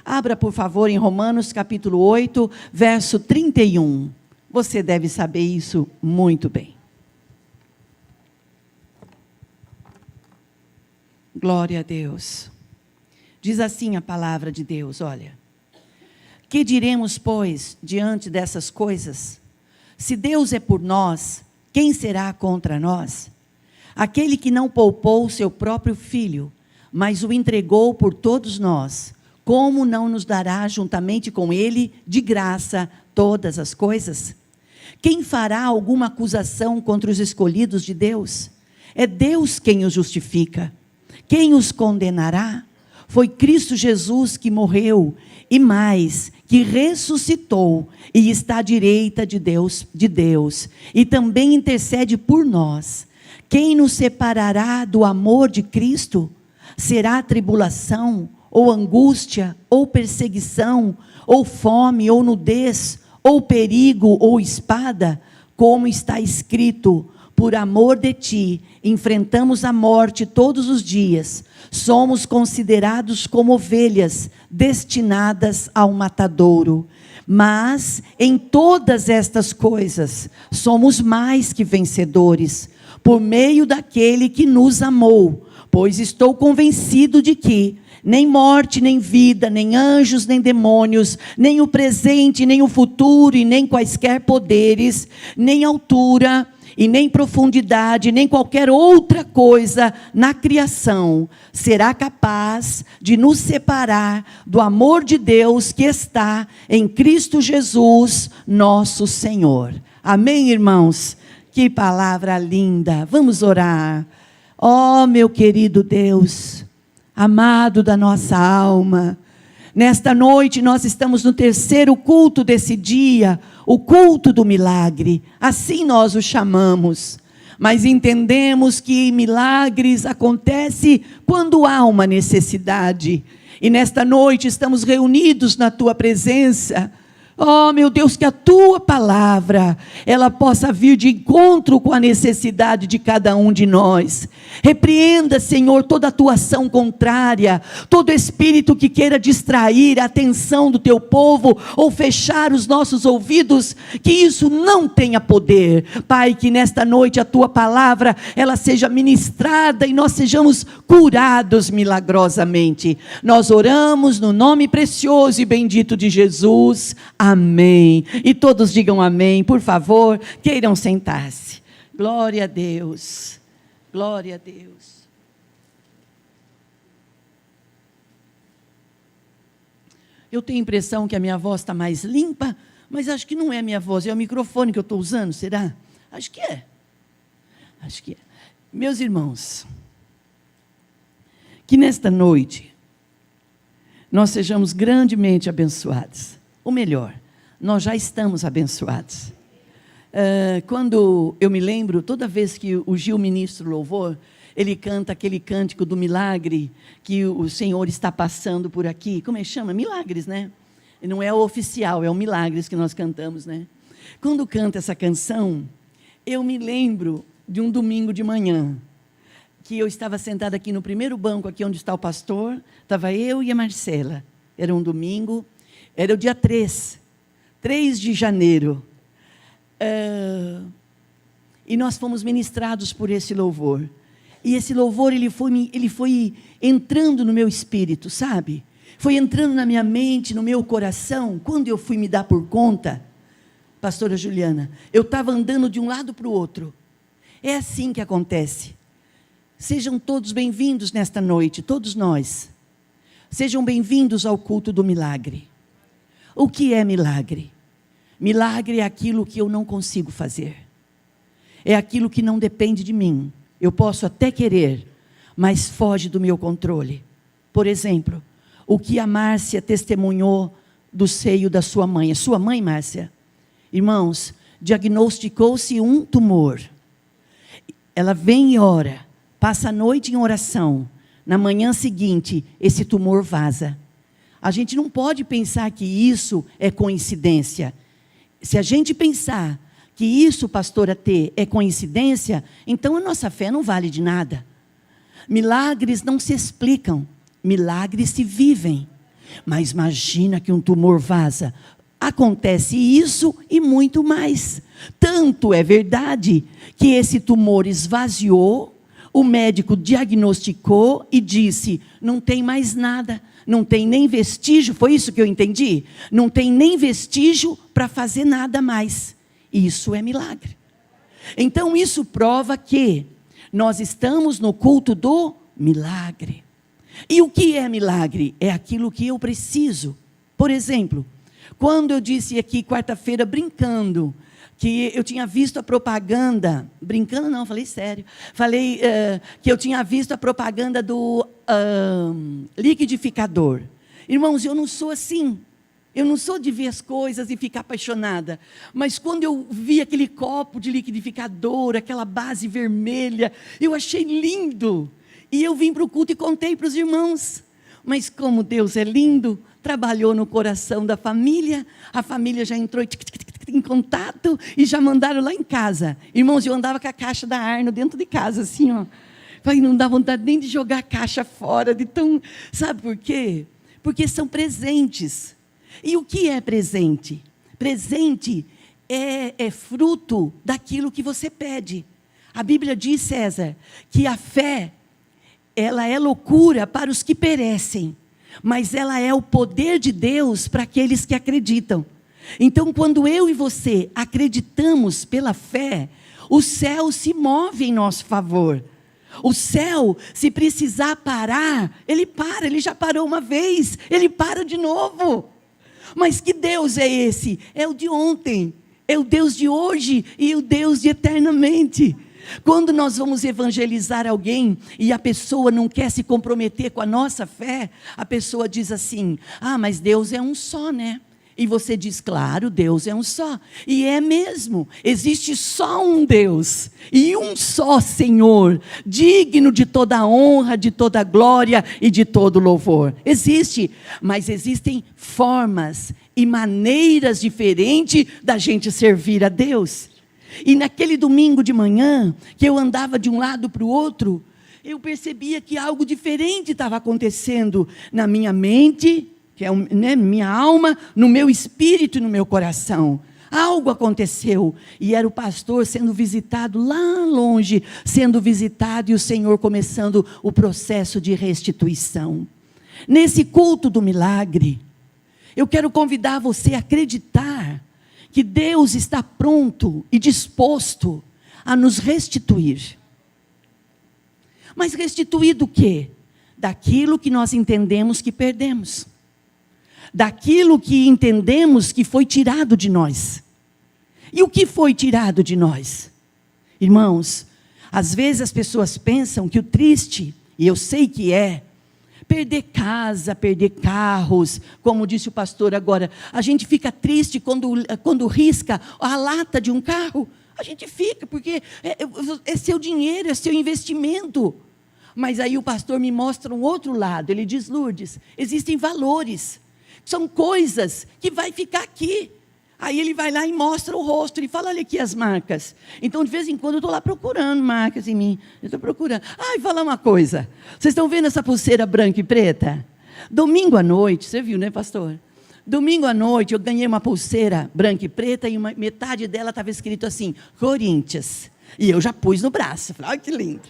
Abra, por favor, em Romanos capítulo 8, verso 31. Você deve saber isso muito bem. Glória a Deus. Diz assim a palavra de Deus, olha. Que diremos, pois, diante dessas coisas? Se Deus é por nós, quem será contra nós? Aquele que não poupou seu próprio filho, mas o entregou por todos nós, como não nos dará juntamente com ele, de graça, todas as coisas? Quem fará alguma acusação contra os escolhidos de Deus? É Deus quem os justifica. Quem os condenará? Foi Cristo Jesus que morreu, e mais, que ressuscitou, e está à direita de Deus, e também intercede por nós. Quem nos separará do amor de Cristo? Será tribulação, ou angústia, ou perseguição, ou fome, ou nudez, ou perigo, ou espada? Como está escrito: por amor de ti, enfrentamos a morte todos os dias. Somos considerados como ovelhas, destinadas ao matadouro. Mas, em todas estas coisas, somos mais que vencedores, por meio daquele que nos amou. Pois estou convencido de que nem morte, nem vida, nem anjos, nem demônios, nem o presente, nem o futuro, e nem quaisquer poderes, nem altura, e nem profundidade, nem qualquer outra coisa na criação será capaz de nos separar do amor de Deus que está em Cristo Jesus, nosso Senhor. Amém, irmãos? Que palavra linda. Vamos orar. Ó, meu querido Deus, amado da nossa alma, nesta noite nós estamos no terceiro culto desse dia, o culto do milagre, assim nós o chamamos. Mas entendemos que milagres acontecem quando há uma necessidade. E nesta noite estamos reunidos na tua presença. Oh, meu Deus, que a tua palavra, ela possa vir de encontro com a necessidade de cada um de nós. Repreenda, Senhor, toda atuação contrária, todo espírito que queira distrair a atenção do teu povo, ou fechar os nossos ouvidos, que isso não tenha poder. Pai, que nesta noite a tua palavra, ela seja ministrada e nós sejamos curados milagrosamente. Nós oramos no nome precioso e bendito de Jesus. Amém. E todos digam amém, por favor, queiram sentar-se. Glória a Deus. Glória a Deus. Eu tenho a impressão que a minha voz está mais limpa, mas acho que não é a minha voz, é o microfone que eu estou usando, será? Acho que é. Acho que é. Meus irmãos, que nesta noite nós sejamos grandemente abençoados. Ou melhor, nós já estamos abençoados. Quando eu me lembro, toda vez que o Gil ministra o louvor, ele canta aquele cântico do milagre, que o Senhor está passando por aqui. Como é que chama? Milagres, né? Não é o oficial, é o milagres que nós cantamos, né? Quando canta essa canção, eu me lembro de um domingo de manhã, que eu estava sentada aqui no primeiro banco, aqui onde está o pastor, estava eu e a Marcela. Era um domingo. Era o dia 3 de janeiro, e nós fomos ministrados por esse louvor, e esse louvor ele foi entrando no meu espírito, sabe? Foi entrando na minha mente, no meu coração. Quando eu fui me dar por conta, pastora Juliana, eu estava andando de um lado para o outro. É assim que acontece. Sejam todos bem-vindos nesta noite, todos nós, sejam bem-vindos ao culto do milagre. O que é milagre? Milagre é aquilo que eu não consigo fazer. É aquilo que não depende de mim. Eu posso até querer, mas foge do meu controle. Por exemplo, o que a Márcia testemunhou do seio da sua mãe. A sua mãe, Márcia? Irmãos, diagnosticou-se um tumor. Ela vem e ora, passa a noite em oração. Na manhã seguinte, esse tumor vaza. A gente não pode pensar que isso é coincidência. Se a gente pensar que isso, pastora T, é coincidência, então a nossa fé não vale de nada. Milagres não se explicam, milagres se vivem. Mas imagina que um tumor vaza. Acontece isso e muito mais. Tanto é verdade que esse tumor esvaziou, o médico diagnosticou e disse, não tem mais nada, não tem nem vestígio, foi isso que eu entendi? Não tem nem vestígio para fazer nada mais. Isso é milagre. Então isso prova que nós estamos no culto do milagre. E o que é milagre? É aquilo que eu preciso. Por exemplo, quando eu disse aqui quarta-feira brincando, que eu tinha visto a propaganda, brincando não, falei sério, falei que eu tinha visto a propaganda do liquidificador. Irmãos, eu não sou assim, eu não sou de ver as coisas e ficar apaixonada, mas quando eu vi aquele copo de liquidificador, aquela base vermelha, eu achei lindo, e eu vim para o culto e contei para os irmãos, mas como Deus é lindo, trabalhou no coração da família, a família já entrou em contato e já mandaram lá em casa. Irmãos, eu andava com a caixa da Arno dentro de casa, assim, ó. Falei, não dá vontade nem de jogar a caixa fora, de tão... Sabe por quê? Porque são presentes. E o que é presente? Presente é fruto daquilo que você pede. A Bíblia diz, César, que a fé, ela é loucura para os que perecem, mas ela é o poder de Deus para aqueles que acreditam. Então, quando eu e você acreditamos pela fé, o céu se move em nosso favor. O céu, se precisar parar, ele para, ele já parou uma vez, ele para de novo. Mas que Deus é esse? É o de ontem, é o Deus de hoje e o Deus de eternamente. Quando nós vamos evangelizar alguém e a pessoa não quer se comprometer com a nossa fé, a pessoa diz assim, mas Deus é um só, né? E você diz, claro, Deus é um só. E é mesmo, existe só um Deus e um só Senhor, digno de toda honra, de toda glória e de todo louvor. Existe, mas existem formas e maneiras diferentes da gente servir a Deus. E naquele domingo de manhã, que eu andava de um lado para o outro, eu percebia que algo diferente estava acontecendo na minha mente, que é minha alma, no meu espírito e no meu coração. Algo aconteceu, e era o pastor sendo visitado lá longe, sendo visitado, e o Senhor começando o processo de restituição. Nesse culto do milagre, eu quero convidar você a acreditar que Deus está pronto e disposto a nos restituir. Mas restituir do quê? Daquilo que nós entendemos que perdemos. Daquilo que entendemos que foi tirado de nós. E o que foi tirado de nós? Irmãos, às vezes as pessoas pensam que o triste, e eu sei que é, perder casa, perder carros, como disse o pastor agora, a gente fica triste quando risca a lata de um carro, a gente fica, porque é seu dinheiro, é seu investimento. Mas aí o pastor me mostra um outro lado, ele diz, Lourdes, existem valores, são coisas que vai ficar aqui. Aí ele vai lá e mostra o rosto, ele fala, olha aqui as marcas. Então, de vez em quando, eu estou lá procurando marcas em mim. Eu estou procurando. E falar uma coisa. Vocês estão vendo essa pulseira branca e preta? Domingo à noite, você viu, né, pastor? Domingo à noite, eu ganhei uma pulseira branca e preta e metade dela estava escrito assim, Corinthians. E eu já pus no braço. Falei, olha que lindo.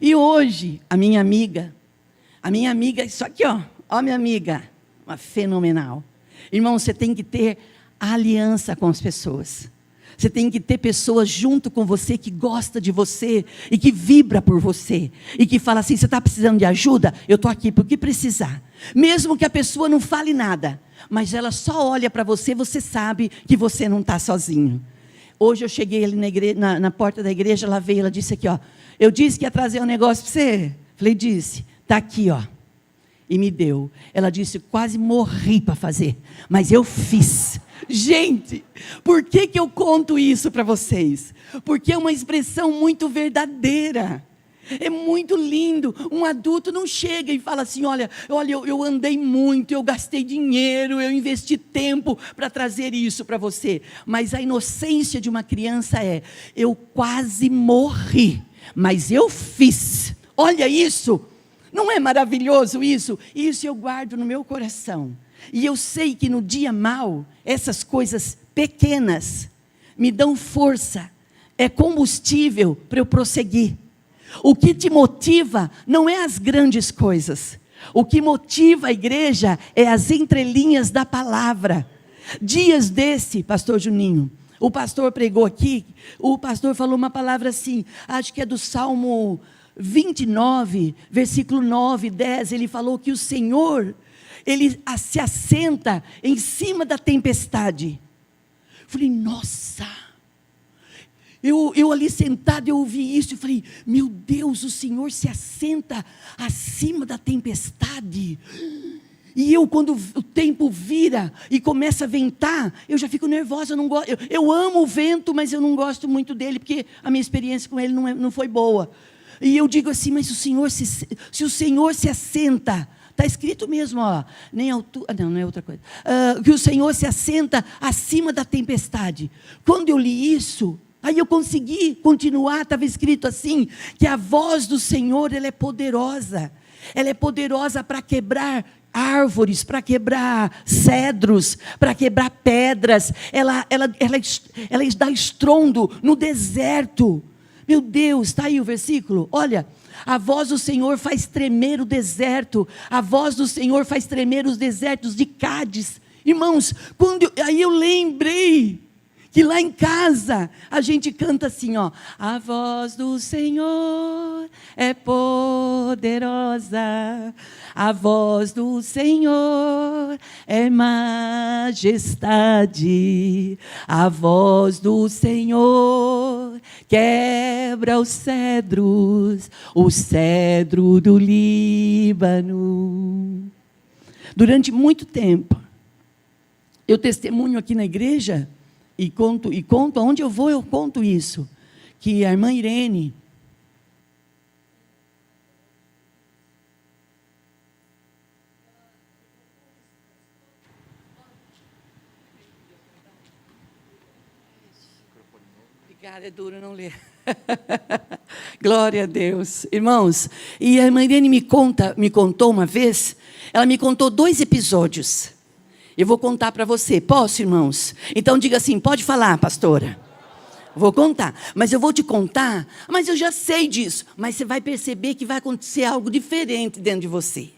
E hoje, a minha amiga, isso aqui, ó minha amiga, uma fenomenal. Irmão, você tem que ter a aliança com as pessoas. Você tem que ter pessoas junto com você que gosta de você e que vibra por você. E que fala assim, você está precisando de ajuda? Eu estou aqui porque precisar. Mesmo que a pessoa não fale nada, mas ela só olha para você, você sabe que você não está sozinho. Hoje eu cheguei ali na porta da igreja, ela veio, ela disse aqui, ó, eu disse que ia trazer um negócio para você. Falei, disse, está aqui, ó. E me deu. Ela disse, quase morri para fazer, mas eu fiz. Gente, por que eu conto isso para vocês? Porque é uma expressão muito verdadeira. É muito lindo. Um adulto não chega e fala assim, olha, eu andei muito, eu gastei dinheiro, eu investi tempo para trazer isso para você. Mas a inocência de uma criança eu quase morri, mas eu fiz. Olha isso. Não é maravilhoso isso? Isso eu guardo no meu coração. E eu sei que no dia mau, essas coisas pequenas me dão força, é combustível para eu prosseguir. O que te motiva não é as grandes coisas. O que motiva a igreja é as entrelinhas da palavra. Dias desse, pastor Juninho, o pastor pregou aqui, o pastor falou uma palavra assim, acho que é do Salmo 29, versículo 9, 10, ele falou que o Senhor, Ele se assenta em cima da tempestade. Falei, nossa, eu ali sentado, eu ouvi isso e falei, meu Deus, o Senhor se assenta acima da tempestade. E eu, quando o tempo vira e começa a ventar, eu já fico nervosa, eu não gosto. Eu amo o vento, mas eu não gosto muito dele, porque a minha experiência com ele não foi boa. E eu digo assim, mas se o Senhor se assenta, está escrito mesmo, ó, nem altura, não é outra coisa, que o Senhor se assenta acima da tempestade. Quando eu li isso, aí eu consegui continuar, estava escrito assim, que a voz do Senhor, ela é poderosa para quebrar árvores, para quebrar cedros, para quebrar pedras, ela dá estrondo no deserto. Meu Deus, está aí o versículo, olha, a voz do Senhor faz tremer o deserto, a voz do Senhor faz tremer os desertos de Cádiz. Irmãos, aí eu lembrei, que lá em casa, a gente canta assim, ó, a voz do Senhor é poderosa, a voz do Senhor é majestade, a voz do Senhor quebra os cedros, o cedro do Líbano. Durante muito tempo, eu testemunho aqui na igreja, e conto, aonde eu vou, eu conto isso, que a irmã Irene, obrigada, é duro não ler, glória a Deus, irmãos, e a irmã Irene me contou uma vez, ela me contou 2 episódios, eu vou contar para você, posso, irmãos? Então diga assim, pode falar, pastora. Vou contar, mas eu vou te contar, mas eu já sei disso. Mas você vai perceber que vai acontecer algo diferente dentro de você.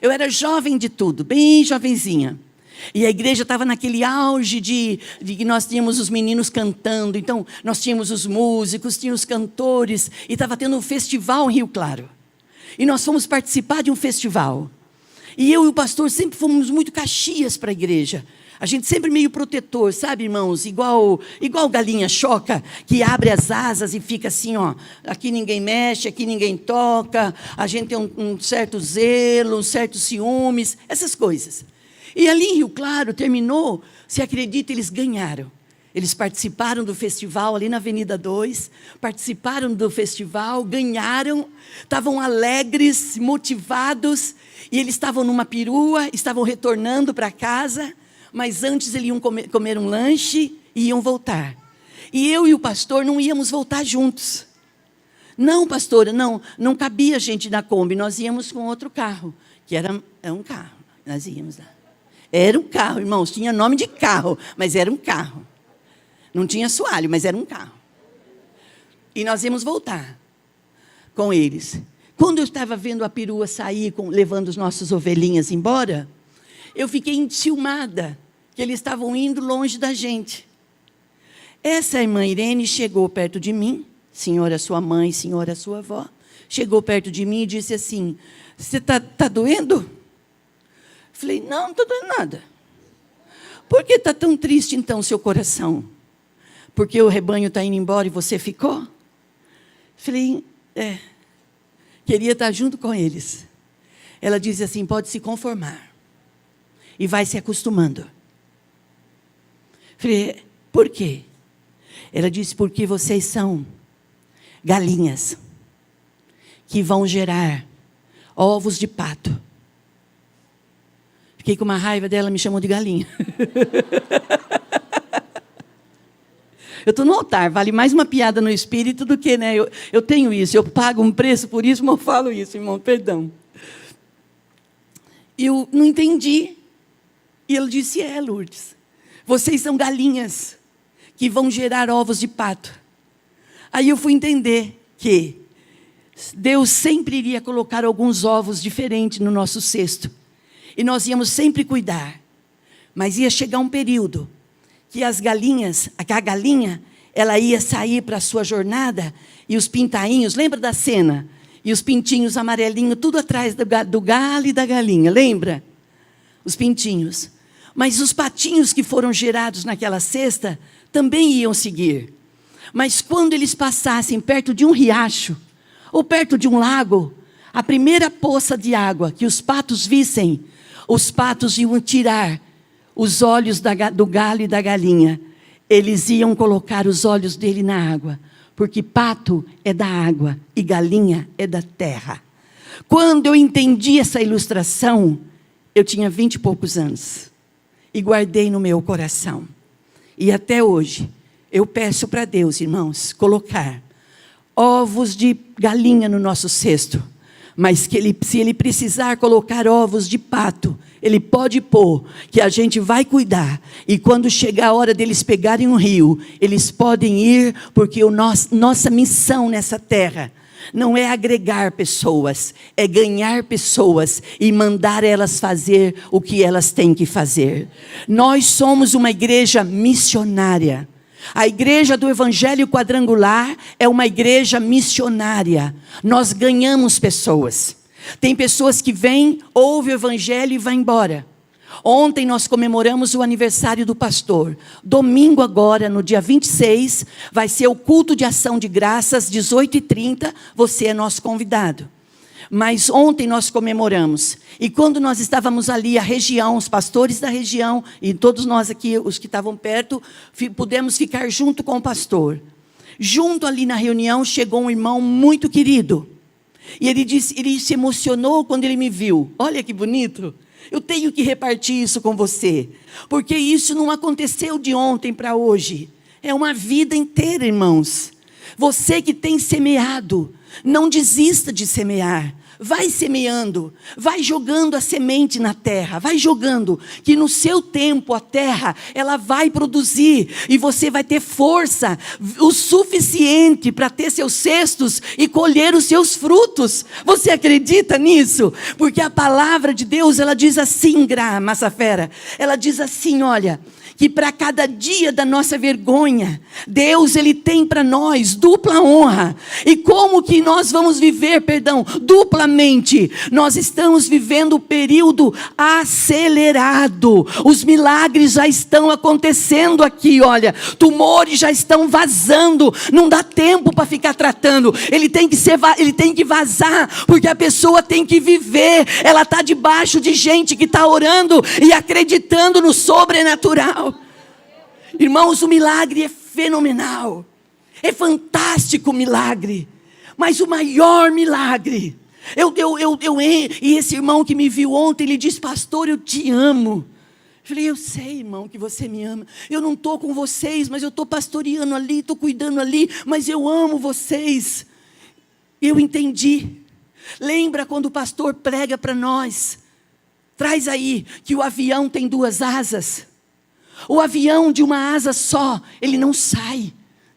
Eu era jovem de tudo, bem jovenzinha. E a igreja estava naquele auge de que nós tínhamos os meninos cantando. Então, nós tínhamos os músicos, tínhamos os cantores. E estava tendo um festival em Rio Claro. E nós fomos participar de um festival. E eu e o pastor sempre fomos muito Caxias para a igreja. A gente sempre meio protetor, sabe, irmãos? Igual galinha choca, que abre as asas e fica assim, ó. Aqui ninguém mexe, aqui ninguém toca. A gente tem um certo zelo, um certo ciúmes, essas coisas. E ali em Rio Claro, terminou, se acredita, eles ganharam. Eles participaram do festival ali na Avenida 2, participaram do festival, ganharam, estavam alegres, motivados, e eles estavam numa perua, estavam retornando para casa, mas antes eles iam comer um lanche e iam voltar. E eu e o pastor não íamos voltar juntos. Não, pastora, não cabia a gente na Kombi, nós íamos com outro carro, que era um carro, nós íamos lá. Era um carro, irmãos, tinha nome de carro, mas era um carro. Não tinha assoalho, mas era um carro. E nós íamos voltar com eles. Quando eu estava vendo a perua sair, levando as nossas ovelhinhas embora, eu fiquei enciumada, que eles estavam indo longe da gente. Essa irmã Irene chegou perto de mim, senhora sua mãe, senhora sua avó, chegou perto de mim e disse assim, você está doendo? Falei, não está doendo nada. Por que está tão triste então o seu coração? Porque o rebanho está indo embora e você ficou? Falei, queria estar junto com eles. Ela disse assim, pode se conformar. E vai se acostumando. Falei, por quê? Ela disse, porque vocês são galinhas que vão gerar ovos de pato. Fiquei com uma raiva dela, me chamou de galinha. Eu estou no altar, vale mais uma piada no espírito do que, né? Eu tenho isso, eu pago um preço por isso, mas eu falo isso, irmão, perdão. Eu não entendi. E ele disse, Lourdes, vocês são galinhas que vão gerar ovos de pato. Aí eu fui entender que Deus sempre iria colocar alguns ovos diferentes no nosso cesto. E nós íamos sempre cuidar. Mas ia chegar um período que as galinhas, a galinha, ela ia sair para a sua jornada e os pintainhos, lembra da cena? E os pintinhos amarelinhos, tudo atrás do galho e da galinha, lembra? Os pintinhos. Mas os patinhos que foram gerados naquela cesta também iam seguir. Mas quando eles passassem perto de um riacho, ou perto de um lago, a primeira poça de água que os patos vissem, os patos iam tirar os olhos do galho e da galinha. Eles iam colocar os olhos dele na água, porque pato é da água e galinha é da terra. Quando eu entendi essa ilustração, eu tinha 20 e poucos anos, e guardei no meu coração. E até hoje, eu peço para Deus, irmãos, colocar ovos de galinha no nosso cesto, mas que se Ele precisar colocar ovos de pato, Ele pode pôr, que a gente vai cuidar, e quando chegar a hora deles pegarem um rio, eles podem ir, porque nossa missão nessa terra não é agregar pessoas, é ganhar pessoas e mandar elas fazer o que elas têm que fazer. Nós somos uma igreja missionária. A igreja do Evangelho Quadrangular é uma igreja missionária. Nós ganhamos pessoas. Tem pessoas que vêm, ouvem o Evangelho e vão embora. Ontem nós comemoramos o aniversário do pastor. Domingo agora, no dia 26, vai ser o culto de ação de graças, 18h30, você é nosso convidado. Mas ontem nós comemoramos, e quando nós estávamos ali, a região, os pastores da região, e todos nós aqui, os que estavam perto, pudemos ficar junto com o pastor. Junto ali na reunião, chegou um irmão muito querido, e ele se emocionou quando ele me viu. Olha que bonito, eu tenho que repartir isso com você, porque isso não aconteceu de ontem para hoje, é uma vida inteira, irmãos. Você que tem semeado, não desista de semear. Vai semeando, vai jogando a semente na terra, vai jogando, que no seu tempo a terra, ela vai produzir, e você vai ter força o suficiente para ter seus cestos e colher os seus frutos. Você acredita nisso? Porque a palavra de Deus, ela diz assim, Massafera, ela diz assim, olha, que para cada dia da nossa vergonha, Deus, Ele tem para nós dupla honra. E como que nós vamos viver, duplamente? Nós estamos vivendo um período acelerado. Os milagres já estão acontecendo aqui, olha. Tumores já estão vazando. Não dá tempo para ficar tratando. Ele tem que vazar, porque a pessoa tem que viver. Ela está debaixo de gente que está orando e acreditando no sobrenatural. Irmãos, o milagre é fenomenal, é fantástico o milagre, mas o maior milagre, e esse irmão que me viu ontem, ele disse, pastor, eu te amo. Eu falei, eu sei, irmão, que você me ama, eu não estou com vocês, mas eu estou pastoreando ali, estou cuidando ali, mas eu amo vocês. Eu entendi. Lembra quando o pastor prega para nós, traz aí, que o avião tem 2 asas, o avião de uma asa só, ele não sai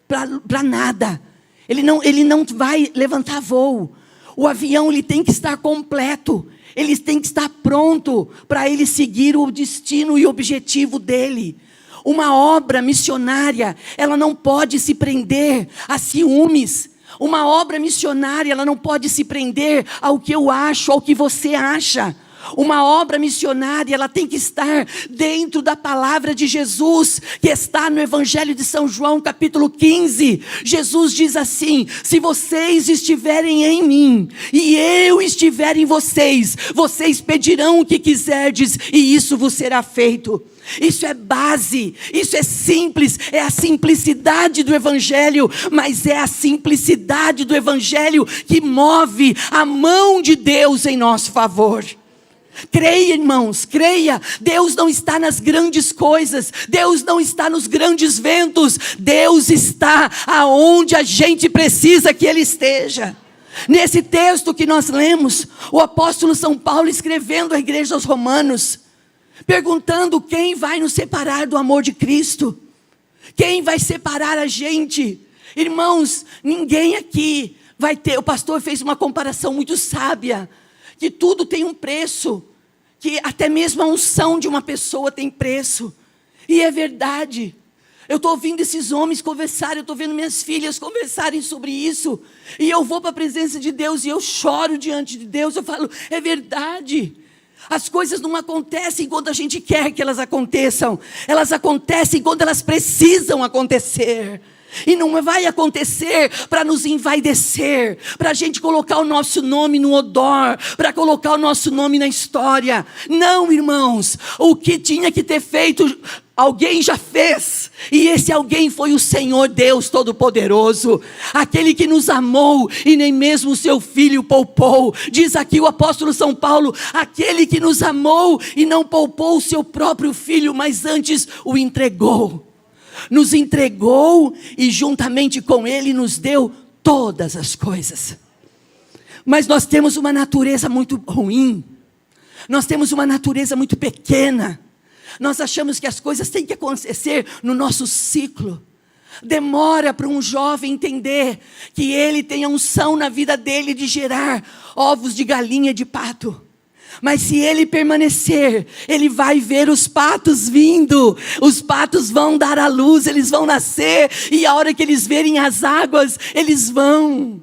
para nada, ele não vai levantar voo. O avião, ele tem que estar completo, ele tem que estar pronto para ele seguir o destino e objetivo dele. Uma obra missionária, ela não pode se prender a ciúmes. Uma obra missionária, ela não pode se prender ao que eu acho, ao que você acha. Uma obra missionária, ela tem que estar dentro da palavra de Jesus, que está no Evangelho de São João, capítulo 15. Jesus diz assim, se vocês estiverem em mim, e eu estiver em vocês, vocês pedirão o que quiserdes, e isso vos será feito. Isso é base, isso é simples, é a simplicidade do Evangelho, mas é a simplicidade do Evangelho que move a mão de Deus em nosso favor. Creia, irmãos, creia. Deus não está nas grandes coisas, Deus não está nos grandes ventos, Deus está aonde a gente precisa que Ele esteja. Nesse texto que nós lemos, o apóstolo São Paulo escrevendo à igreja aos Romanos, perguntando quem vai nos separar do amor de Cristo, quem vai separar a gente. Irmãos, ninguém aqui vai ter. O pastor fez uma comparação muito sábia, que tudo tem um preço, que até mesmo a unção de uma pessoa tem preço, e é verdade. Eu estou ouvindo esses homens conversarem, eu estou vendo minhas filhas conversarem sobre isso, e eu vou para a presença de Deus, e eu choro diante de Deus, eu falo, é verdade. As coisas não acontecem quando a gente quer que elas aconteçam, elas acontecem quando elas precisam acontecer. E não vai acontecer para nos envaidecer, para a gente colocar o nosso nome no odor, para colocar o nosso nome na história. Não, irmãos, o que tinha que ter feito, alguém já fez, e esse alguém foi o Senhor Deus Todo-Poderoso, aquele que nos amou e nem mesmo o seu Filho poupou. Diz aqui o apóstolo São Paulo, aquele que nos amou e não poupou o seu próprio Filho, mas antes o entregou. Nos entregou e juntamente com Ele nos deu todas as coisas. Mas nós temos uma natureza muito ruim, nós temos uma natureza muito pequena. Nós achamos que as coisas têm que acontecer no nosso ciclo. Demora para um jovem entender que ele tem a unção na vida dele de gerar ovos de galinha e de pato. Mas se ele permanecer, ele vai ver os patos vindo. Os patos vão dar à luz, eles vão nascer. E a hora que eles verem as águas, eles vão.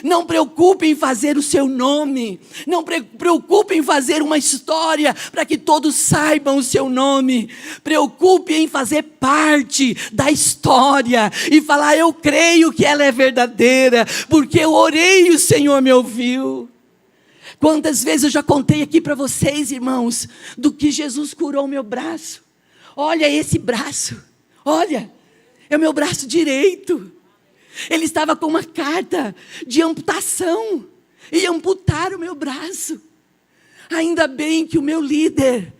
Não preocupe em fazer o seu nome. Não preocupe em fazer uma história para que todos saibam o seu nome. Preocupe em fazer parte da história e falar, eu creio que ela é verdadeira, porque eu orei e o Senhor me ouviu. Quantas vezes eu já contei aqui para vocês, irmãos, do que Jesus curou o meu braço. Olha esse braço, olha, é o meu braço direito. Ele estava com uma carta de amputação, e amputaram o meu braço. Ainda bem que o meu líder,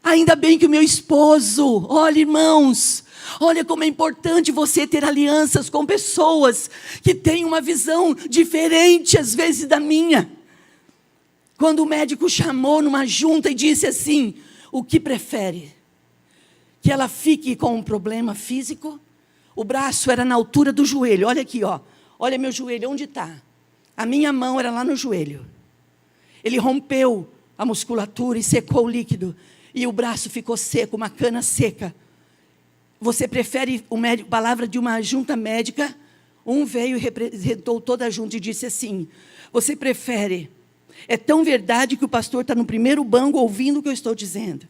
ainda bem que o meu esposo, olha irmãos, olha como é importante você ter alianças com pessoas que têm uma visão diferente às vezes da minha. Quando o médico chamou numa junta e disse assim, o que prefere? Que ela fique com um problema físico? O braço era na altura do joelho, olha aqui, ó. Olha meu joelho, onde está? A minha mão era lá no joelho. Ele rompeu a musculatura e secou o líquido. E o braço ficou seco, uma cana seca. Você prefere palavra de uma junta médica? Um veio e representou toda a junta e disse assim, você prefere... É tão verdade que o pastor está no primeiro banco ouvindo o que eu estou dizendo.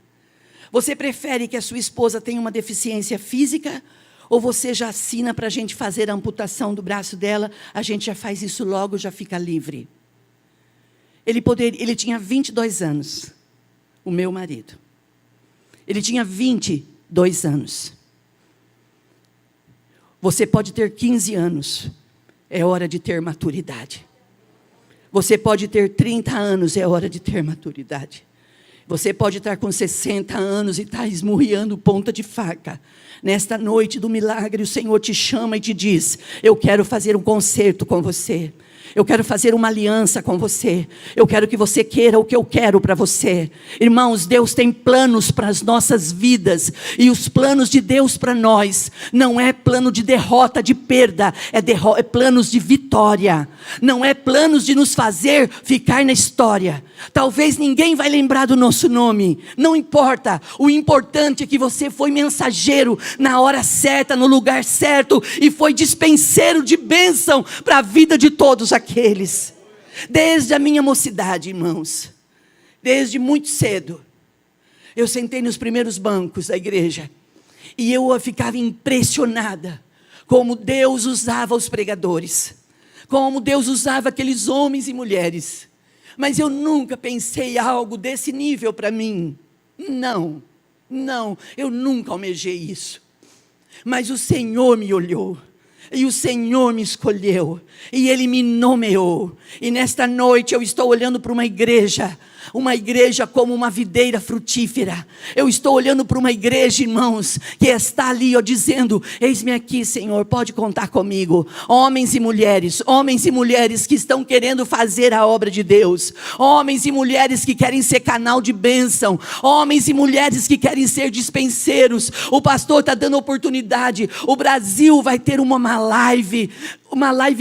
Você prefere que a sua esposa tenha uma deficiência física, ou você já assina para a gente fazer a amputação do braço dela, a gente já faz isso logo, já fica livre. Ele tinha 22 anos, o meu marido. Ele tinha 22 anos. Você pode ter 15 anos, é hora de ter maturidade. Você pode ter 30 anos, é hora de ter maturidade. Você pode estar com 60 anos e estar esmurriando ponta de faca. Nesta noite do milagre, o Senhor te chama e te diz, eu quero fazer um concerto com você. Eu quero fazer uma aliança com você. Eu quero que você queira o que eu quero para você. Irmãos, Deus tem planos para as nossas vidas. E os planos de Deus para nós não é plano de derrota, de perda. É planos de vitória. Não é planos de nos fazer ficar na história. Talvez ninguém vai lembrar do nosso nome. Não importa. O importante é que você foi mensageiro na hora certa, no lugar certo. E foi dispenseiro de bênção para a vida de todos aqueles. Desde a minha mocidade, irmãos, desde muito cedo, eu sentei nos primeiros bancos da igreja e eu ficava impressionada como Deus usava os pregadores, como Deus usava aqueles homens e mulheres. Mas eu nunca pensei algo desse nível para mim. Não, eu nunca almejei isso. Mas o Senhor me olhou. E o Senhor me escolheu, e Ele me nomeou, e nesta noite eu estou olhando para uma igreja, uma igreja como uma videira frutífera. Eu estou olhando para uma igreja, irmãos, que está ali, ó, dizendo: eis-me aqui, Senhor, pode contar comigo. Homens e mulheres que estão querendo fazer a obra de Deus, homens e mulheres que querem ser canal de bênção, homens e mulheres que querem ser dispenseiros. O pastor está dando oportunidade. O Brasil vai ter uma live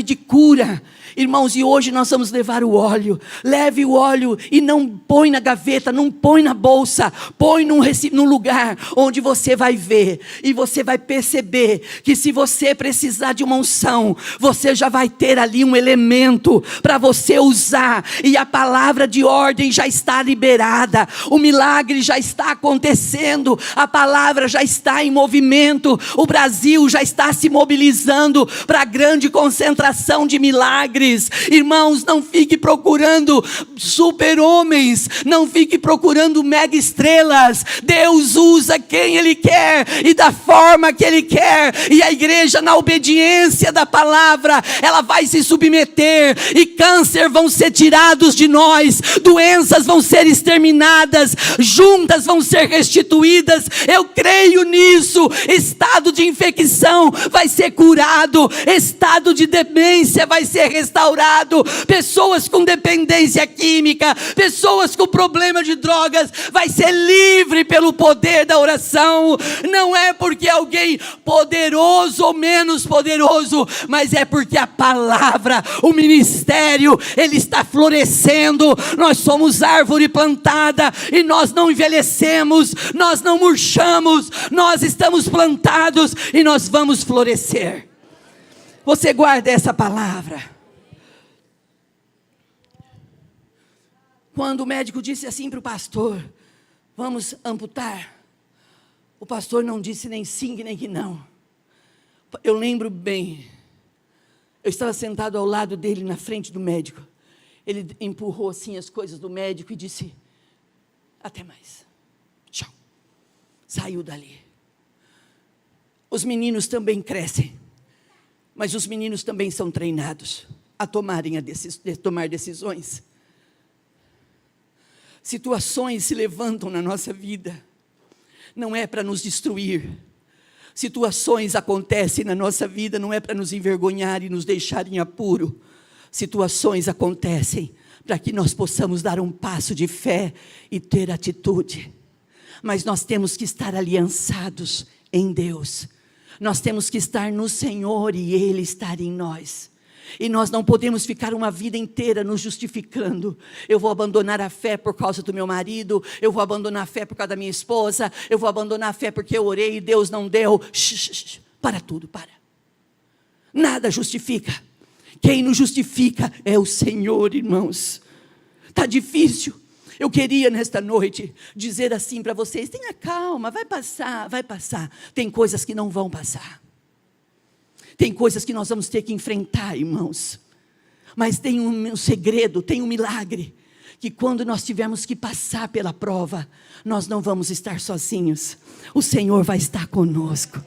de cura. Irmãos, e hoje nós vamos levar o óleo. Leve o óleo e não põe na gaveta, não põe na bolsa, põe num lugar onde você vai ver e você vai perceber que se você precisar de uma unção, você já vai ter ali um elemento para você usar, e a palavra de ordem já está liberada, o milagre já está acontecendo, a palavra já está em movimento, o Brasil já está se mobilizando para a grande concentração de milagres. Irmãos, não fique procurando super-homens, não fique procurando mega estrelas. Deus usa quem Ele quer e da forma que Ele quer, e a igreja, na obediência da palavra, ela vai se submeter, e câncer vão ser tirados de nós, doenças vão ser exterminadas, juntas vão ser restituídas. Eu creio nisso. Estado de infecção vai ser curado, estado de demência vai ser restaurado, pessoas com dependência química, pessoas com problema de drogas, vai ser livre pelo poder da oração. Não é porque alguém poderoso ou menos poderoso, mas é porque a palavra, o ministério, ele está florescendo. Nós somos árvore plantada e nós não envelhecemos, nós não murchamos, nós estamos plantados e nós vamos florescer. Você guarda essa palavra. Quando o médico disse assim para o pastor: vamos amputar, o pastor não disse nem sim nem que não. Eu lembro bem, eu estava sentado ao lado dele na frente do médico. Ele empurrou assim as coisas do médico e disse: até mais, tchau. Saiu dali. Os meninos também crescem, mas os meninos também são treinados a tomar decisões. Situações se levantam na nossa vida, não é para nos destruir. Situações acontecem na nossa vida, não é para nos envergonhar e nos deixar em apuro. Situações acontecem para que nós possamos dar um passo de fé e ter atitude. Mas nós temos que estar aliançados em Deus. Nós temos que estar no Senhor e Ele estar em nós. E nós não podemos ficar uma vida inteira nos justificando. Eu vou abandonar a fé por causa do meu marido, eu vou abandonar a fé por causa da minha esposa, eu vou abandonar a fé porque eu orei e Deus não deu. Para tudo, para. Nada justifica. Quem nos justifica é o Senhor, irmãos. Está difícil. Eu queria nesta noite dizer assim para vocês: tenha calma, vai passar, vai passar. Tem coisas que não vão passar. Tem coisas que nós vamos ter que enfrentar, irmãos. Mas tem um segredo, tem um milagre. Que quando nós tivermos que passar pela prova, nós não vamos estar sozinhos. O Senhor vai estar conosco.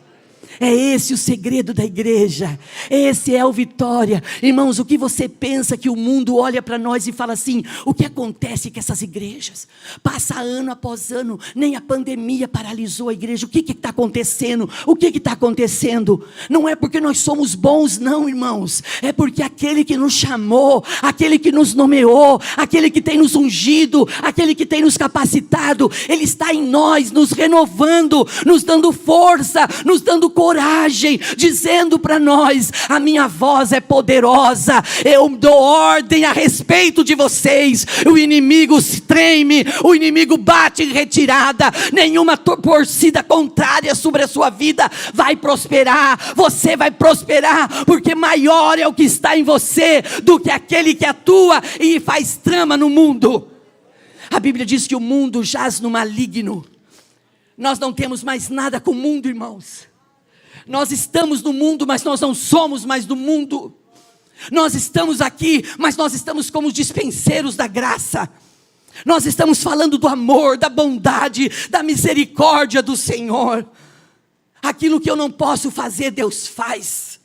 É esse o segredo da igreja. Esse é o Vitória. Irmãos, o que você pensa que o mundo olha para nós e fala assim: o que acontece com essas igrejas? Passa ano após ano, nem a pandemia paralisou a igreja. O que está acontecendo? O que está acontecendo? Não é porque nós somos bons, não, irmãos. É porque aquele que nos chamou, aquele que nos nomeou, aquele que tem nos ungido, aquele que tem nos capacitado, Ele está em nós, nos renovando, nos dando força, nos dando coragem, dizendo para nós: a minha voz é poderosa, eu dou ordem a respeito de vocês. O inimigo se treme, o inimigo bate em retirada, nenhuma torcida contrária sobre a sua vida vai prosperar. Você vai prosperar, porque maior é o que está em você do que aquele que atua e faz trama no mundo. A Bíblia diz que o mundo jaz no maligno. Nós não temos mais nada com o mundo, irmãos. Nós estamos no mundo, mas nós não somos mais do mundo. Nós estamos aqui, mas nós estamos como dispenseiros da graça. Nós estamos falando do amor, da bondade, da misericórdia do Senhor. Aquilo que eu não posso fazer, Deus faz.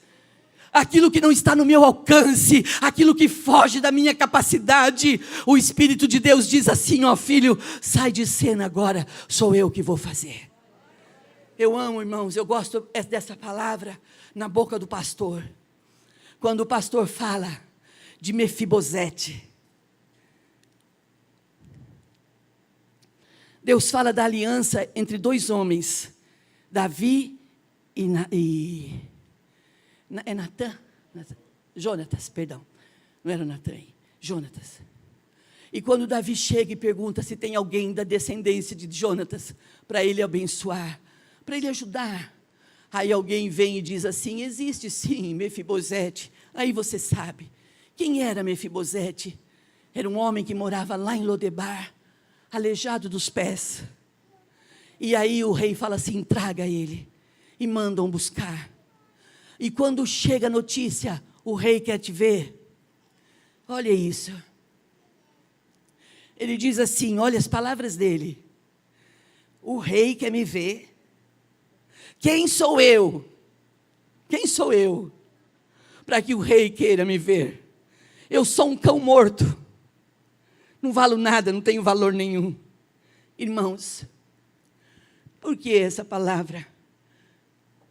aquilo que não está no meu alcance, aquilo que foge da minha capacidade. O Espírito de Deus diz assim: ó filho, sai de cena agora, sou eu que vou fazer. Eu amo, irmãos, eu gosto dessa palavra na boca do pastor. Quando o pastor fala de Mefibosete, Deus fala da aliança entre dois homens, Davi e Natan? Jonatas, perdão. Não era Natan, Jonatas. E quando Davi chega e pergunta se tem alguém da descendência de Jonatas para ele abençoar, para ele ajudar. Aí alguém vem e diz assim: existe sim, Mefibosete. Aí você sabe. Quem era Mefibosete? Era um homem que morava lá em Lodebar, aleijado dos pés. E aí o rei fala assim: traga ele. E mandam buscar. E quando chega a notícia, o rei quer te ver. Olha isso. Ele diz assim, olha as palavras dele: o rei quer me ver. Quem sou eu? Quem sou eu para que o rei queira me ver? Eu sou um cão morto. Não valo nada, não tenho valor nenhum. Irmãos, por que essa palavra?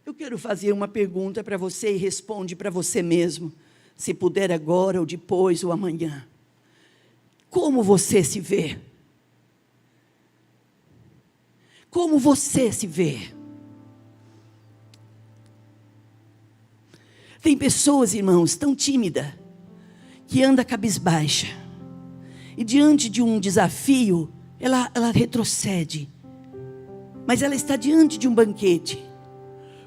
Eu quero fazer uma pergunta para você e responde para você mesmo, se puder agora ou depois ou amanhã. Como você se vê? Como você se vê? Tem pessoas, irmãos, tão tímidas, que anda cabisbaixa. E diante de um desafio, ela retrocede. Mas ela está diante de um banquete.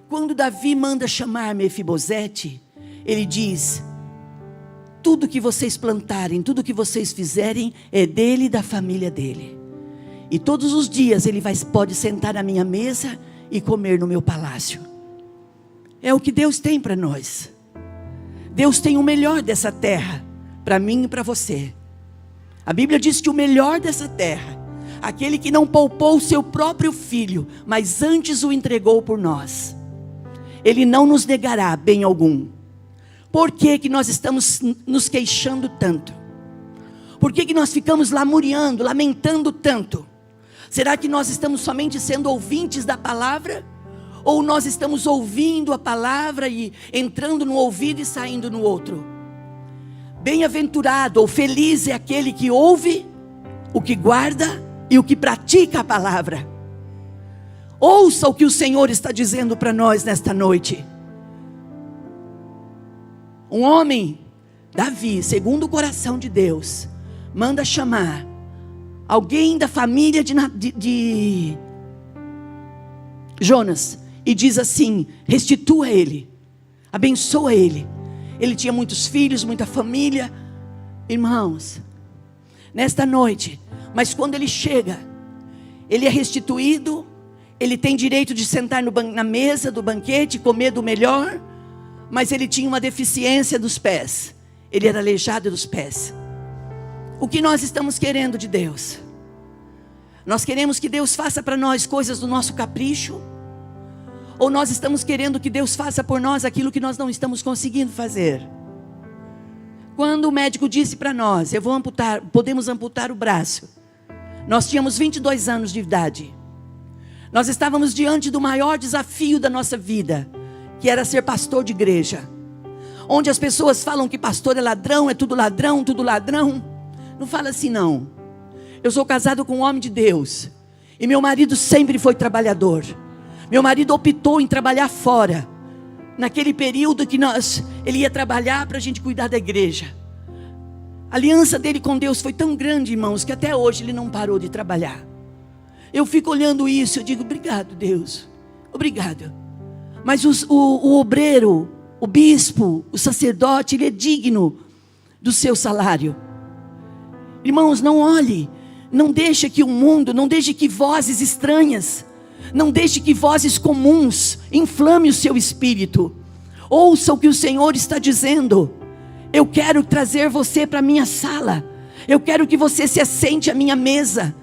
Quando Davi manda chamar Mefibosete, ele diz: tudo que vocês plantarem, tudo que vocês fizerem, é dele e da família dele. E todos os dias ele pode sentar à minha mesa e comer no meu palácio. É o que Deus tem para nós. Deus tem o melhor dessa terra, para mim e para você. A Bíblia diz que o melhor dessa terra, aquele que não poupou o seu próprio filho, mas antes o entregou por nós, ele não nos negará bem algum. Por que que nós estamos nos queixando tanto? Por que que nós ficamos lamuriando, lamentando tanto? Será que nós estamos somente sendo ouvintes da palavra? Ou nós estamos ouvindo a palavra e entrando no ouvido e saindo no outro? Bem-aventurado ou feliz é aquele que ouve, o que guarda e o que pratica a palavra. Ouça o que o Senhor está dizendo para nós nesta noite. Um homem, Davi, segundo o coração de Deus, manda chamar alguém da família de Jonas e diz assim: restitua ele, abençoa ele. Ele tinha muitos filhos, muita família. Irmãos, nesta noite, mas quando ele chega, ele é restituído, ele tem direito de sentar na mesa do banquete, comer do melhor, mas ele tinha uma deficiência dos pés, ele era aleijado dos pés. O que nós estamos querendo de Deus? Nós queremos que Deus faça para nós coisas do nosso capricho? Ou nós estamos querendo que Deus faça por nós aquilo que nós não estamos conseguindo fazer? Quando o médico disse para nós: podemos amputar o braço, nós tínhamos 22 anos de idade. Nós estávamos diante do maior desafio da nossa vida, que era ser pastor de igreja, onde as pessoas falam que pastor é ladrão, é tudo ladrão, tudo ladrão. Não fala assim não. Eu sou casado com um homem de Deus, e meu marido sempre foi trabalhador. Meu marido optou em trabalhar fora, naquele período que ele ia trabalhar para a gente cuidar da igreja. A aliança dele com Deus foi tão grande, irmãos, que até hoje ele não parou de trabalhar. Eu fico olhando isso, eu digo: obrigado, Deus, obrigado. Mas o obreiro, o bispo, o sacerdote, ele é digno do seu salário. Irmãos, não olhe, não deixe que o mundo, não deixe que vozes estranhas, não deixe que vozes comuns inflame o seu espírito. Ouça o que o Senhor está dizendo. Eu quero trazer você para a minha sala. Eu quero que você se assente à minha mesa.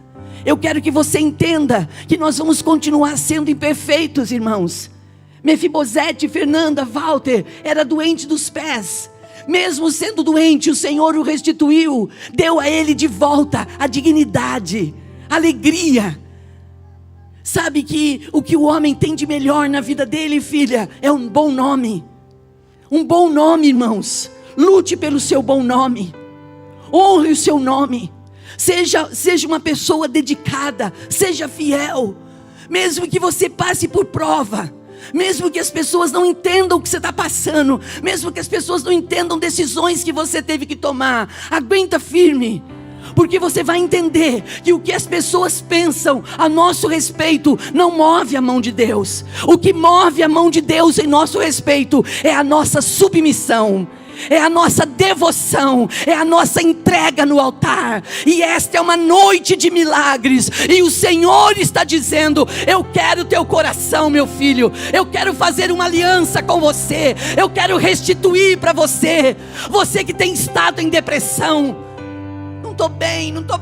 Eu quero que você entenda que nós vamos continuar sendo imperfeitos, irmãos. Mefibosete, Fernanda, Walter, era doente dos pés. Mesmo sendo doente, o Senhor o restituiu, deu a ele de volta a dignidade, a alegria. Sabe que o que o homem tem de melhor na vida dele, filha, é um bom nome. Um bom nome, irmãos. Lute pelo seu bom nome. Honre o seu nome. Seja uma pessoa dedicada, seja fiel. Mesmo que você passe por prova, mesmo que as pessoas não entendam o que você está passando, mesmo que as pessoas não entendam decisões que você teve que tomar, aguenta firme, porque você vai entender que o que as pessoas pensam a nosso respeito não move a mão de Deus. O que move a mão de Deus em nosso respeito é a nossa submissão, é a nossa devoção, é a nossa entrega no altar. E esta é uma noite de milagres, e o Senhor está dizendo: eu quero teu coração, meu filho, eu quero fazer uma aliança com você, eu quero restituir para você. Você que tem estado em depressão, não estou bem, estou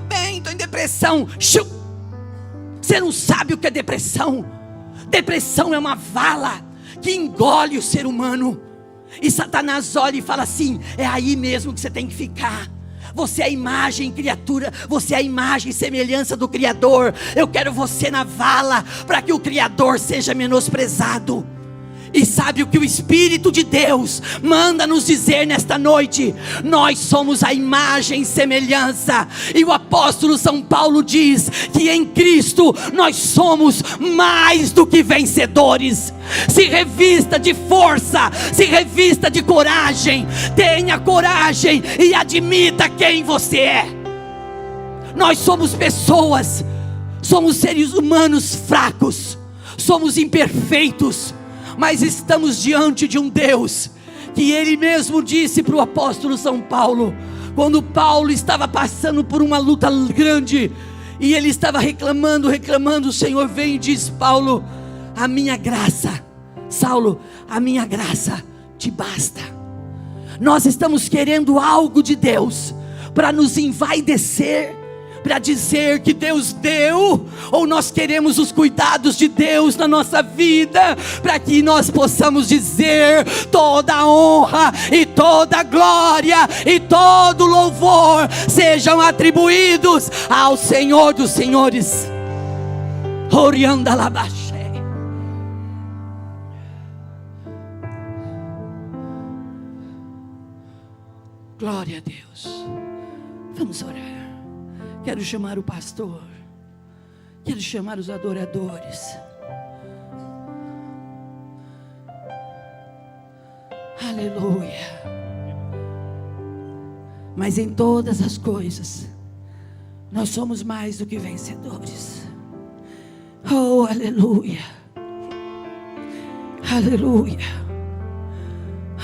em depressão. Você não sabe o que é depressão. Depressão é uma vala que engole o ser humano. E Satanás olha e fala assim: é aí mesmo que você tem que ficar. Você é a imagem, criatura, você é a imagem e semelhança do Criador. Eu quero você na vala, para que o Criador seja menosprezado. E sabe o que o Espírito de Deus manda nos dizer nesta noite? Nós somos a imagem e semelhança. E o apóstolo São Paulo diz que em Cristo nós somos mais do que vencedores. Se revista de força, se revista de coragem. Tenha coragem e admita quem você é. Nós somos pessoas, somos seres humanos fracos, somos imperfeitos, mas estamos diante de um Deus que Ele mesmo disse para o apóstolo São Paulo, quando Paulo estava passando por uma luta grande, e ele estava reclamando, o Senhor vem e diz: Paulo, a minha graça, Saulo, a minha graça te basta. Nós estamos querendo algo de Deus para nos envaidecer, para dizer que Deus deu, ou nós queremos os cuidados de Deus na nossa vida, para que nós possamos dizer: toda a honra e toda a glória e todo o louvor sejam atribuídos ao Senhor dos Senhores. Oriandalabaxé. Glória a Deus. Vamos orar. Quero chamar o pastor, quero chamar os adoradores. Aleluia. Mas em todas as coisas nós somos mais do que vencedores. Oh, aleluia. Aleluia.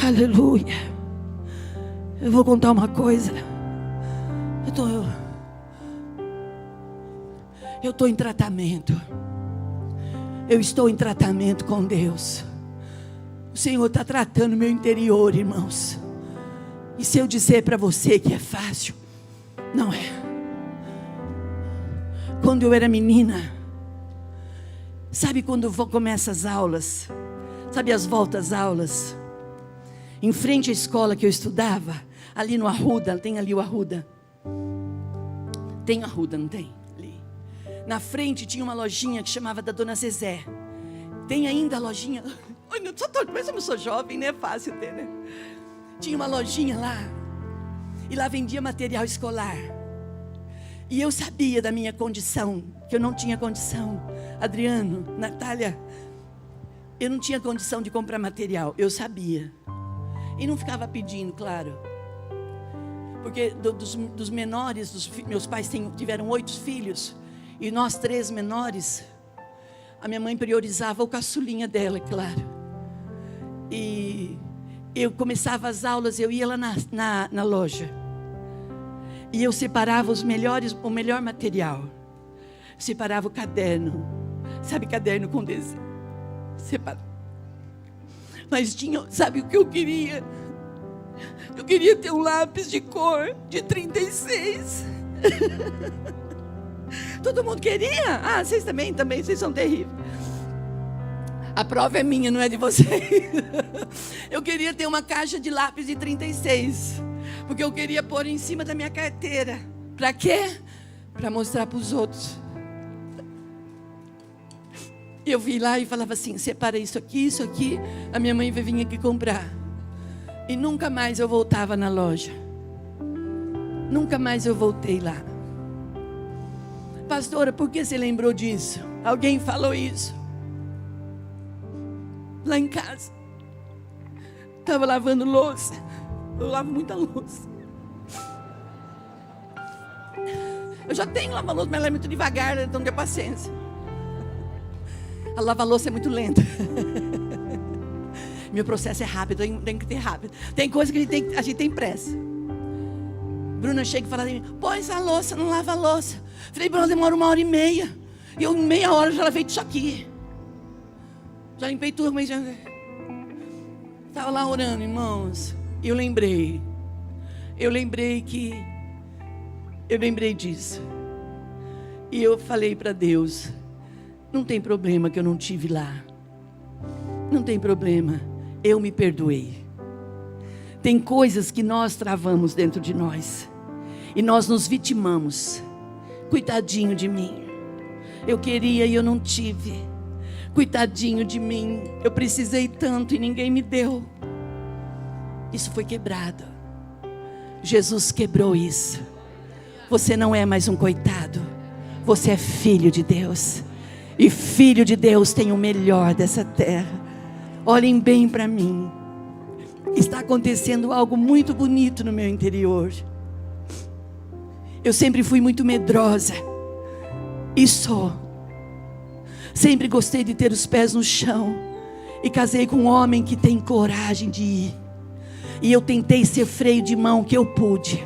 Aleluia. Eu vou contar uma coisa. Eu estou em tratamento. Eu estou em tratamento com Deus. O Senhor está tratando meu interior, irmãos. E se eu disser para você que é fácil, não é. Quando eu era menina, sabe quando começa as aulas? Sabe as voltas aulas? Em frente à escola que eu estudava, ali no Arruda, tem ali o Arruda. Tem Arruda, não tem? Na frente tinha uma lojinha que chamava da Dona Zezé. Tem ainda a lojinha. Mas eu não sou jovem, né? É fácil ter, né? Tinha uma lojinha lá, e lá vendia material escolar. E eu sabia da minha condição, que eu não tinha condição. Adriano, Natália, eu não tinha condição de comprar material. Eu sabia. E não ficava pedindo, claro. Porque dos menores, meus pais tiveram 8 filhos. E nós 3 menores, a minha mãe priorizava o caçulinha dela, claro. E eu começava as aulas, eu ia lá na loja. E eu separava o melhor material. Separava o caderno. Sabe, caderno com desenho. Separava. Mas tinha, sabe o que eu queria? Eu queria ter um lápis de cor de 36. Todo mundo queria? Ah, vocês também, vocês são terríveis. A prova é minha, não é de vocês. Eu queria ter uma caixa de lápis de 36, porque eu queria pôr em cima da minha carteira. Para quê? Para mostrar para os outros. Eu vi lá e falava assim: separa isso aqui, isso aqui. A minha mãe vinha aqui comprar. E nunca mais eu voltava na loja. Nunca mais eu voltei lá. Pastora, por que você lembrou disso? Alguém falou isso lá em casa. Estava lavando louça. Eu lavo muita louça. Eu já tenho lava-louça, mas ela é muito devagar, então não deu paciência. A lava-louça é muito lenta. Meu processo é rápido, tem que ter rápido. Tem coisa que a gente tem pressa. Bruna chega e fala assim: põe essa louça, não lava a louça. Falei: Bruna, demora 1h30. E eu, em meia hora, já lavei isso aqui. Já limpei tudo, mas já... Estava lá orando, irmãos. E eu lembrei disso. E eu falei para Deus: não tem problema que eu não tive lá. Não tem problema, eu me perdoei. Tem coisas que nós travamos dentro de nós e nós nos vitimamos. Coitadinho de mim, eu queria e eu não tive. Coitadinho de mim, eu precisei tanto e ninguém me deu. Isso foi quebrado. Jesus quebrou isso. Você não é mais um coitado. Você é filho de Deus. E filho de Deus tem o melhor dessa terra. Olhem bem para mim. Está acontecendo algo muito bonito no meu interior. Eu sempre fui muito medrosa. E sou. Sempre gostei de ter os pés no chão. E casei com um homem que tem coragem de ir. E eu tentei ser freio de mão que eu pude.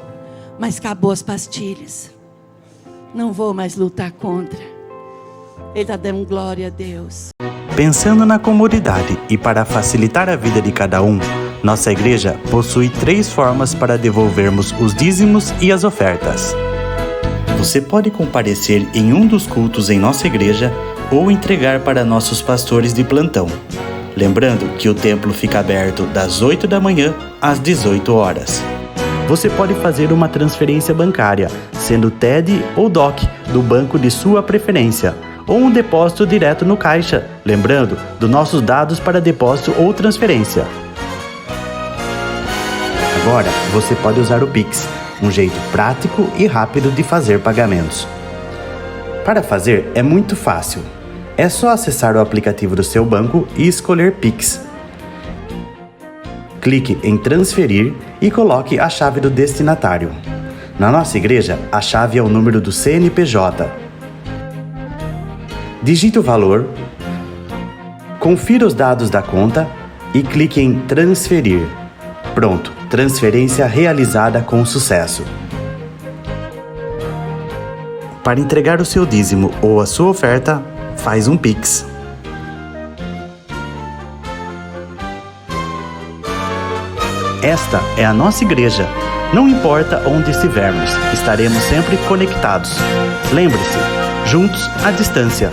Mas acabou as pastilhas. Não vou mais lutar contra. Ele está dando glória a Deus. Pensando na comodidade e para facilitar a vida de cada um, nossa igreja possui 3 formas para devolvermos os dízimos e as ofertas. Você pode comparecer em um dos cultos em nossa igreja ou entregar para nossos pastores de plantão. Lembrando que o templo fica aberto das 8 da manhã às 18 horas. Você pode fazer uma transferência bancária, sendo TED ou DOC, do banco de sua preferência, ou um depósito direto no caixa, lembrando dos nossos dados para depósito ou transferência. Agora, você pode usar o Pix, um jeito prático e rápido de fazer pagamentos. Para fazer, é muito fácil. É só acessar o aplicativo do seu banco e escolher Pix. Clique em transferir e coloque a chave do destinatário. Na nossa igreja, a chave é o número do CNPJ. Digite o valor, confira os dados da conta e clique em transferir. Pronto, transferência realizada com sucesso. Para entregar o seu dízimo ou a sua oferta, faz um Pix. Esta é a nossa igreja. Não importa onde estivermos, estaremos sempre conectados. Lembre-se, juntos à distância.